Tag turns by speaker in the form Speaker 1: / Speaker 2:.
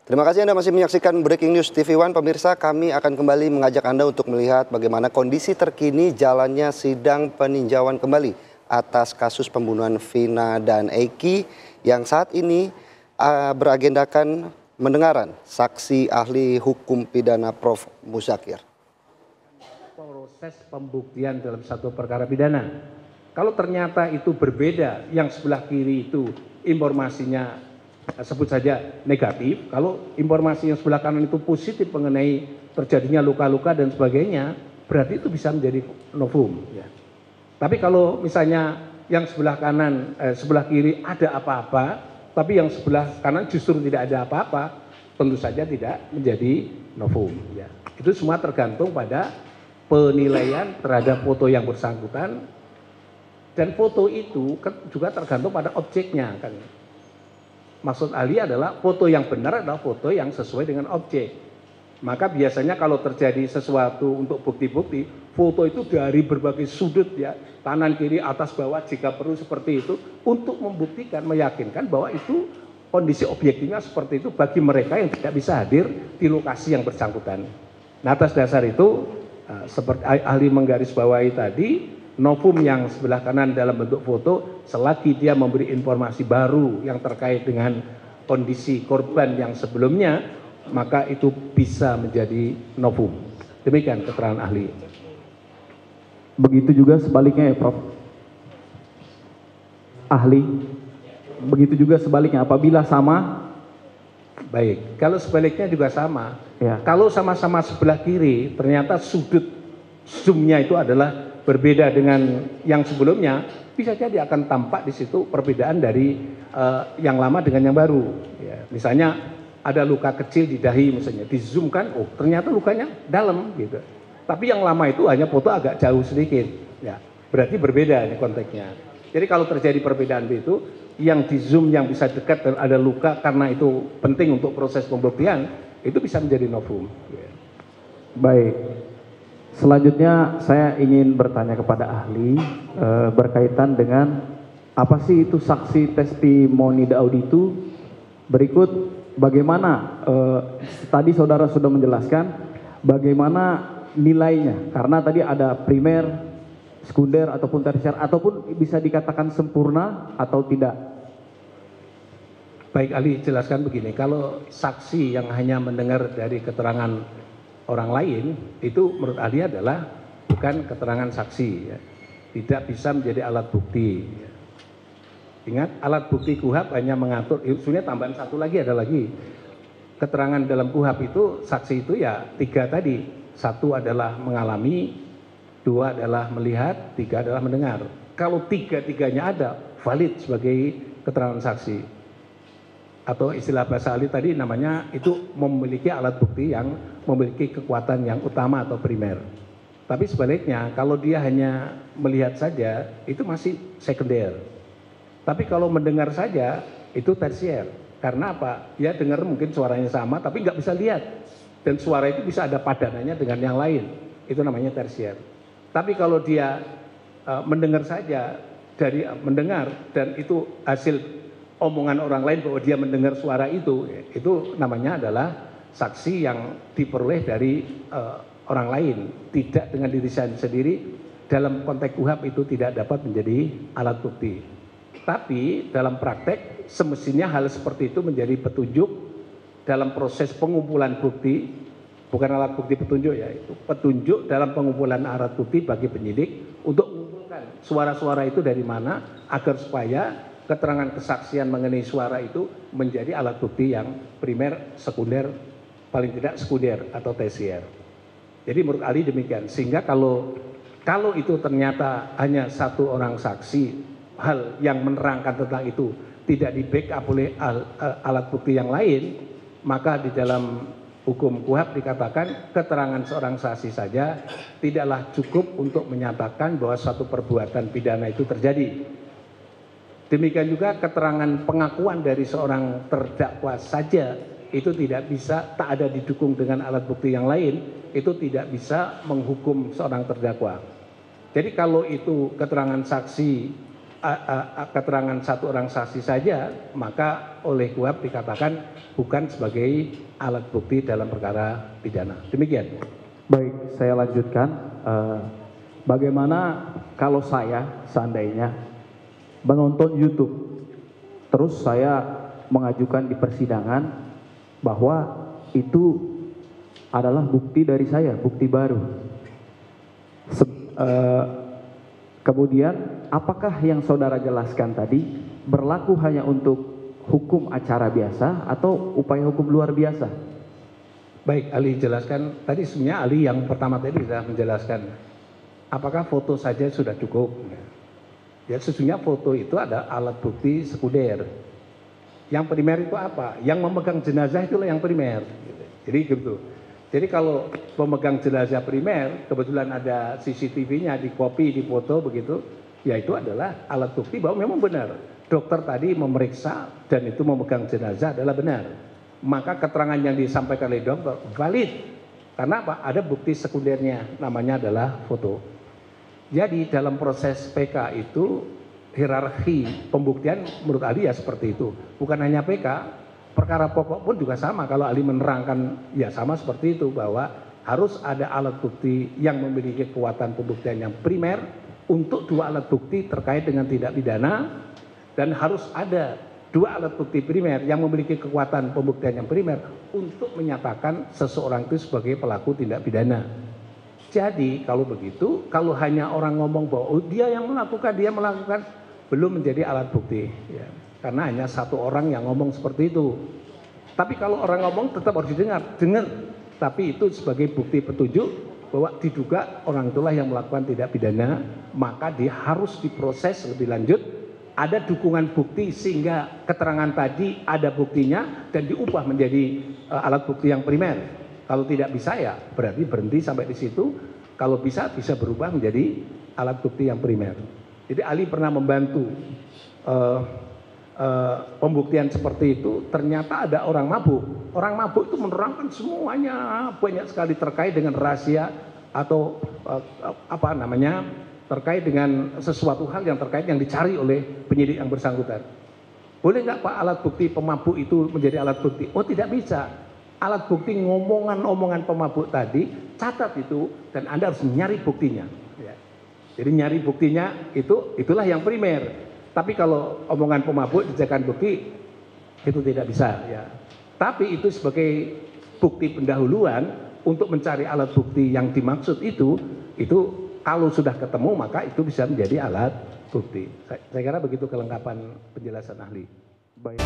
Speaker 1: Terima kasih Anda masih menyaksikan Breaking News TV One. Pemirsa, kami akan kembali mengajak Anda untuk melihat bagaimana kondisi terkini jalannya sidang peninjauan kembali atas kasus pembunuhan Vina dan Eki yang saat ini beragendakan mendengaran saksi ahli hukum pidana Prof. Muzakir.
Speaker 2: Proses pembuktian dalam satu perkara pidana. Kalau ternyata itu berbeda, yang sebelah kiri itu informasinya sebut saja negatif, kalau informasi yang sebelah kanan itu positif mengenai terjadinya luka-luka dan sebagainya, berarti itu bisa menjadi novum. Ya. Tapi kalau misalnya yang sebelah kanan, sebelah kiri ada apa-apa, tapi yang sebelah kanan justru tidak ada apa-apa, tentu saja tidak menjadi novum. Ya. Itu semua tergantung pada penilaian terhadap foto yang bersangkutan, dan foto itu juga tergantung pada objeknya kan. Maksud ahli adalah foto yang benar adalah foto yang sesuai dengan objek. Maka biasanya kalau terjadi sesuatu untuk bukti-bukti, foto itu dari berbagai sudut ya, kanan, kiri, atas, bawah, jika perlu seperti itu, untuk membuktikan, meyakinkan bahwa itu kondisi objektifnya seperti itu bagi mereka yang tidak bisa hadir di lokasi yang bersangkutan. Nah, atas dasar itu, seperti ahli menggarisbawahi tadi, novum yang sebelah kanan dalam bentuk foto, selagi dia memberi informasi baru yang terkait dengan kondisi korban yang sebelumnya, maka itu bisa menjadi novum. Demikian keterangan ahli.
Speaker 3: Begitu juga sebaliknya ya Prof. Ahli, begitu juga sebaliknya apabila sama.
Speaker 2: Baik, kalau sebaliknya juga sama.
Speaker 3: Ya.
Speaker 2: Kalau sama-sama sebelah kiri, ternyata sudut zoomnya itu adalah berbeda dengan yang sebelumnya, bisa jadi akan tampak di situ perbedaan dari yang lama dengan yang baru. Ya, misalnya ada luka kecil di dahi misalnya, di zoom kan, oh ternyata lukanya dalam gitu. Tapi yang lama itu hanya foto agak jauh sedikit. Ya, berarti berbeda ini konteksnya. Jadi kalau terjadi perbedaan itu, yang di zoom yang bisa dekat dan ada luka karena itu penting untuk proses pembuktian, itu bisa menjadi novum. Ya.
Speaker 3: Baik. Selanjutnya saya ingin bertanya kepada ahli berkaitan dengan apa sih itu saksi testimoni Daud itu. Berikut bagaimana tadi saudara sudah menjelaskan bagaimana nilainya, karena tadi ada primer, sekunder ataupun tersier, ataupun bisa dikatakan sempurna atau tidak.
Speaker 2: Baik, ahli jelaskan begini, kalau saksi yang hanya mendengar dari keterangan orang lain, itu menurut ahli adalah bukan keterangan saksi, ya. Tidak bisa menjadi alat bukti. Ya. Ingat, alat bukti KUHP hanya mengatur, sebenarnya tambahan satu lagi, ada lagi. Keterangan dalam KUHP itu, saksi itu ya 3 tadi. 1 adalah mengalami, 2 adalah melihat, 3 adalah mendengar. Kalau 3-3-nya ada, valid sebagai keterangan saksi. Atau istilah bahasa ahli tadi namanya itu memiliki alat bukti yang memiliki kekuatan yang utama atau primer. Tapi sebaliknya, kalau dia hanya melihat saja, itu masih sekunder. Tapi kalau mendengar saja, itu tersier. Karena apa? Dia dengar mungkin suaranya sama, tapi nggak bisa lihat. Dan suara itu bisa ada padanannya dengan yang lain. Itu namanya tersier. Tapi kalau dia mendengar saja, dari mendengar, dan itu hasil omongan orang lain bahwa dia mendengar suara itu namanya adalah saksi yang diperoleh dari orang lain, tidak dengan diri sendiri. Dalam konteks KUHP itu tidak dapat menjadi alat bukti. Tapi dalam praktek semestinya hal seperti itu menjadi petunjuk dalam proses pengumpulan bukti, bukan alat bukti petunjuk ya, itu petunjuk dalam pengumpulan alat bukti bagi penyidik untuk mengumpulkan suara-suara itu dari mana agar supaya keterangan kesaksian mengenai suara itu menjadi alat bukti yang primer, sekunder, paling tidak sekunder atau tersier. Jadi menurut ahli demikian. Sehingga kalau itu ternyata hanya 1 orang saksi, hal yang menerangkan tentang itu tidak di backup oleh alat bukti yang lain, maka di dalam hukum KUHP dikatakan keterangan seorang saksi saja tidaklah cukup untuk menyatakan bahwa suatu perbuatan pidana itu terjadi. Demikian juga keterangan pengakuan dari seorang terdakwa saja itu tidak bisa, tak ada didukung dengan alat bukti yang lain, itu tidak bisa menghukum seorang terdakwa. Jadi kalau itu keterangan saksi keterangan satu orang saksi saja, maka oleh KUHAP dikatakan bukan sebagai alat bukti dalam perkara pidana. Demikian.
Speaker 3: Baik, saya lanjutkan. Bagaimana kalau saya seandainya menonton YouTube, terus saya mengajukan di persidangan bahwa itu adalah bukti dari saya, bukti baru. Kemudian, apakah yang saudara jelaskan tadi berlaku hanya untuk hukum acara biasa atau upaya hukum luar biasa?
Speaker 2: Baik, Ali jelaskan. Tadi sebenarnya Ali yang pertama tadi sudah menjelaskan. Apakah foto saja sudah cukup? Ya, sesungguhnya foto itu ada alat bukti sekunder. Yang primer itu apa? Yang memegang jenazah itulah yang primer. Jadi gitu. Jadi kalau pemegang jenazah primer, kebetulan ada CCTV-nya, di copy, di foto begitu, ya itu adalah alat bukti bahwa memang benar. Dokter tadi memeriksa dan itu memegang jenazah adalah benar. Maka keterangan yang disampaikan oleh dokter valid. Karena apa? Ada bukti sekundernya, namanya adalah foto. Jadi dalam proses PK itu hierarki pembuktian menurut Ali ya seperti itu. Bukan hanya PK, perkara pokok pun juga sama. Kalau Ali menerangkan ya sama seperti itu, bahwa harus ada alat bukti yang memiliki kekuatan pembuktian yang primer untuk dua alat bukti terkait dengan tindak pidana, dan harus ada dua alat bukti primer yang memiliki kekuatan pembuktian yang primer untuk menyatakan seseorang itu sebagai pelaku tindak pidana. Jadi kalau begitu, kalau hanya orang ngomong bahwa oh, dia melakukan, belum menjadi alat bukti. Ya. Karena hanya satu orang yang ngomong seperti itu. Tapi kalau orang ngomong tetap harus dengar. Tapi itu sebagai bukti petunjuk bahwa diduga orang itulah yang melakukan tindak pidana, maka dia harus diproses lebih lanjut. Ada dukungan bukti sehingga keterangan tadi ada buktinya dan diubah menjadi alat bukti yang primer. Kalau tidak bisa ya berarti berhenti sampai di situ. Kalau bisa berubah menjadi alat bukti yang primer. Jadi Ali pernah membantu pembuktian seperti itu. Ternyata ada orang mabuk. Orang mabuk itu menerangkan semuanya banyak sekali terkait dengan rahasia atau terkait dengan sesuatu hal yang terkait yang dicari oleh penyidik yang bersangkutan. Boleh nggak Pak alat bukti pemabuk itu menjadi alat bukti? Oh tidak bisa. Alat bukti omongan pemabuk tadi, catat itu dan Anda harus nyari buktinya. Ya. Jadi nyari buktinya itulah yang primer. Tapi kalau omongan pemabuk dijadikan bukti itu tidak bisa. Ya. Tapi itu sebagai bukti pendahuluan untuk mencari alat bukti yang dimaksud itu kalau sudah ketemu maka itu bisa menjadi alat bukti. Saya kira begitu kelengkapan penjelasan ahli.
Speaker 3: Baik.